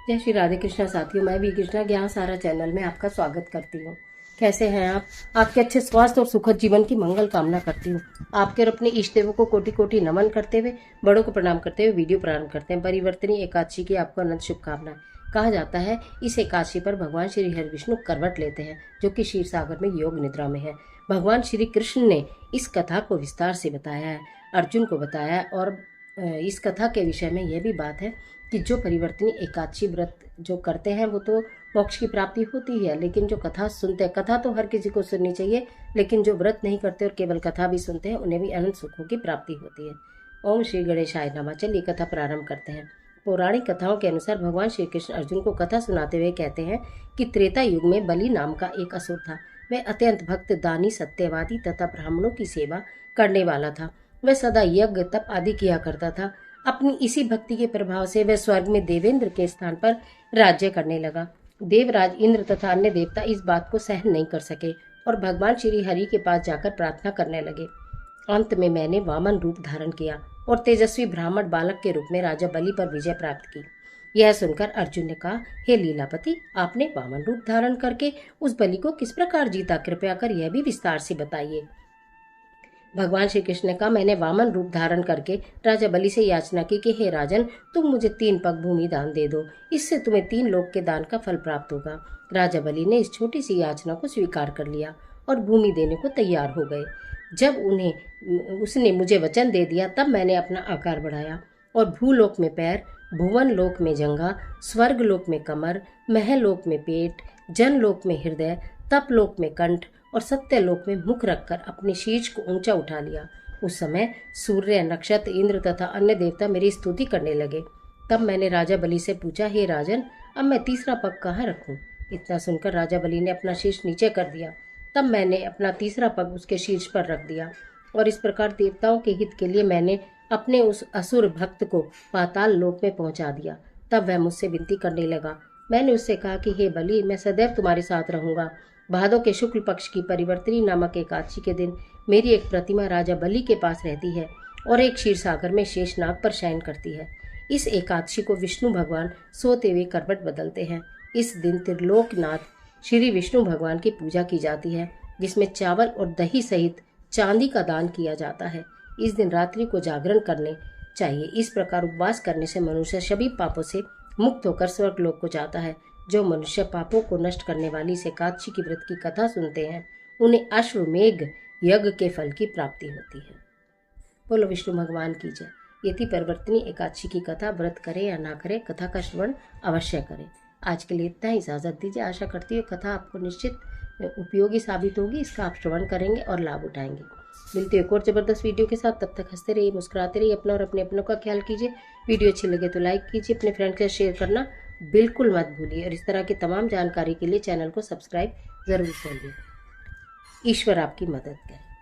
जय श्री राधे कृष्णा साथियों, मैं भी कृष्णा ज्ञान सारा चैनल में आपका स्वागत करती हूँ। कैसे हैं आप? आपके अच्छे स्वास्थ्य और सुखद जीवन की मंगल कामना करती हूँ। आपके और अपने इष्ट देवों को कोटि कोटि नमन करते हुए, बड़ों को प्रणाम करते हुए वीडियो प्रारंभ करते हैं। परिवर्तनी एकादशी की आपको अनंत शुभकामनाएं। कहा जाता है इस एकादशी पर भगवान श्री हरि विष्णु करवट लेते हैं, जो कि क्षीर सागर में योग निद्रा में है। भगवान श्री कृष्ण ने इस कथा को विस्तार से बताया है, अर्जुन को बताया है। और इस कथा के विषय में यह भी बात है कि जो परिवर्तनी एकादशी व्रत जो करते हैं वो तो मोक्ष की प्राप्ति होती है, लेकिन जो कथा सुनते हैं, कथा तो हर किसी को सुननी चाहिए, लेकिन जो व्रत नहीं करते और केवल कथा भी सुनते हैं उन्हें भी अनंत सुखों की प्राप्ति होती है। ओम श्री गणेशाय नमः। चलिए कथा प्रारंभ करते हैं। पौराणिक कथाओं के अनुसार भगवान श्री कृष्ण अर्जुन को कथा सुनाते हुए कहते हैं कि त्रेता युग में बलि नाम का एक असुर था। वह अत्यंत भक्त, दानी, सत्यवादी तथा ब्राह्मणों की सेवा करने वाला था। वह सदा यज्ञ, तप आदि किया करता था। अपनी इसी भक्ति के प्रभाव से वह स्वर्ग में देवेंद्र के स्थान पर राज्य करने लगा। देवराज इंद्र तथा अन्य देवता इस बात को सहन नहीं कर सके और भगवान श्री हरि के पास जाकर प्रार्थना करने लगे। अंत में मैंने वामन रूप धारण किया और तेजस्वी ब्राह्मण बालक के रूप में राजा बलि पर विजय प्राप्त की। यह सुनकर अर्जुन ने कहा, हे लीलापति, आपने वामन रूप धारण करके उस बलि को किस प्रकार जीता? कृपया कर यह भी विस्तार से बताइए। भगवान श्री कृष्ण ने कहा, मैंने वामन रूप धारण करके राजा बलि से याचना की कि हे राजन, तुम मुझे 3 पग भूमि दान दे दो, इससे तुम्हें 3 लोक के दान का फल प्राप्त होगा। राजा बलि ने इस छोटी सी याचना को स्वीकार कर लिया और भूमि देने को तैयार हो गए। जब उसने मुझे वचन दे दिया, तब मैंने अपना आकार बढ़ाया और भूलोक में पैर, भुवन लोक में जंघा, स्वर्ग लोक में कमर, महलोक में पेट, जनलोक में हृदय, तपलोक में कंठ और सत्यलोक में मुख रखकर अपने शीर्ष को ऊंचा उठा लिया। उस समय सूर्य, नक्षत्र, इंद्र तथा अन्य देवता मेरी स्तुति करने लगे। तब मैंने राजा बलि से पूछा, हे राजन, अब मैं तीसरा पग कहाँ रखूं? इतना सुनकर राजा बलि ने अपना शीर्ष नीचे कर दिया। तब मैंने अपना तीसरा पग उसके शीर्ष पर रख दिया और इस प्रकार देवताओं के हित के लिए मैंने अपने उस असुर भक्त को पाताल लोक में पहुंचा दिया। तब वह मुझसे विनती करने लगा। मैंने उससे कहा कि हे बलि, मैं सदैव तुम्हारे साथ रहूंगा। भादों के शुक्ल पक्ष की परिवर्तनी नामक एकादशी के दिन मेरी एक प्रतिमा राजा बलि के पास रहती है और एक क्षीर सागर में शेषनाग पर शयन करती है। इस एकादशी को विष्णु भगवान सोते हुए करवट बदलते हैं। इस दिन त्रिलोकनाथ श्री विष्णु भगवान की पूजा की जाती है, जिसमें चावल और दही सहित चांदी का दान किया जाता है। इस दिन रात्रि को जागरण करने चाहिए। इस प्रकार उपवास करने से मनुष्य सभी पापों से मुक्त होकर स्वर्ग लोक को जाता है। जो मनुष्य पापों को नष्ट करने वाली इस एकादशी की व्रत की कथा सुनते हैं, उन्हें अश्वमेघ यज्ञ के फल की प्राप्ति होती है। बोलो विष्णु भगवान की जय। ये थी परिवर्तनी एकादशी की कथा। व्रत करें या ना करें, कथा का श्रवण अवश्य करें। आज के लिए इतना ही, इजाजत दीजिए। आशा करती हूँ कथा आपको निश्चित उपयोगी साबित होगी। इसका आप श्रवण करेंगे और लाभ उठाएंगे। मिलते हैं एक और जबरदस्त वीडियो के साथ। तब तक हंसते रहिए, मुस्कुराते रहिए, अपना और अपने अपनों का ख्याल कीजिए। वीडियो अच्छी लगे तो लाइक कीजिए, अपने फ्रेंड के साथ शेयर करना बिल्कुल मत भूलिए और इस तरह की तमाम जानकारी के लिए चैनल को सब्सक्राइब जरूर करिए। ईश्वर आपकी मदद करे।